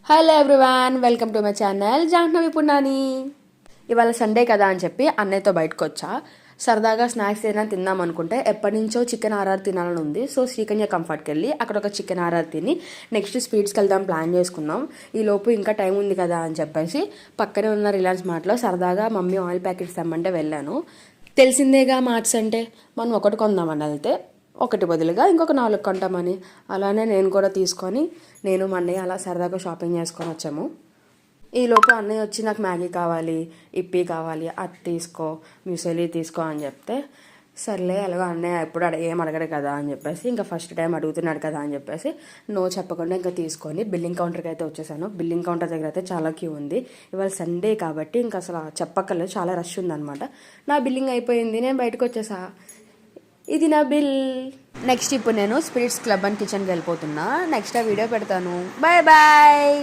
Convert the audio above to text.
Hello everyone, welcome to my channel Jahnavi Punnani. ఇవాళ Sunday కదా అని చెప్పి అన్నయ్యతో బయటకు వచ్చా. సరదాగా స్నాక్స్ ఏదైనా తిందాం అనుకుంటే ఎప్పటి నుంచో చికెన్ ఆర్ఆర్ తినాలని ఉంది. సో శ్రీకన్య కంఫర్ట్కి వెళ్ళి అక్కడ ఒక చికెన్ ఆర్ఆర్ తిని నెక్స్ట్ స్వీట్స్కి వెళ్దాం ప్లాన్ చేసుకున్నాం. ఈ లోపు ఇంకా టైం ఉంది కదా అని చెప్పేసి పక్కనే ఉన్న రిలయన్స్ మార్ట్లో సరదాగా మమ్మీ ఆయిల్ ప్యాకెట్స్ తెమ్మంటే వెళ్ళాను. తెలిసిందేగా మార్ట్స్ అంటే మనం ఒకటి కొందామని వెళ్తే ఒకటి బదులుగా ఇంకొక 4 కొంటామని, అలానే నేను కూడా తీసుకొని నేను మా అన్నయ్య అలా సరదాగా షాపింగ్ చేసుకొని వచ్చాము. ఈలోపు అన్నయ్య వచ్చి నాకు మ్యాగీ కావాలి, ఇప్పి కావాలి, అది తీసుకో, మ్యూసెలీ తీసుకో అని చెప్తే సర్లే అలాగా అన్నయ్య ఎప్పుడు ఏం అడగడు కదా అని చెప్పేసి ఇంకా ఫస్ట్ టైం అడుగుతున్నాడు కదా అని చెప్పేసి నో చెప్పకుండా ఇంకా తీసుకొని బిల్లింగ్ కౌంటర్కి అయితే వచ్చేసాను. బిల్లింగ్ కౌంటర్ దగ్గర అయితే చాలా క్యూ ఉంది. ఇవాళ సండే కాబట్టి ఇంకా అసలు చెప్పక్కర్లేదు, చాలా రష్ ఉందన్నమాట. నా బిల్లింగ్ అయిపోయింది, నేను బయటకు వచ్చేసా. ఇది నా బిల్. నెక్స్ట్ ఇప్పుడు నేను స్పిరిట్స్ క్లబ్ అండ్ కిచెన్కి వెళ్ళిపోతున్నా. నెక్స్ట్ ఆ వీడియో పెడతాను. Bye bye.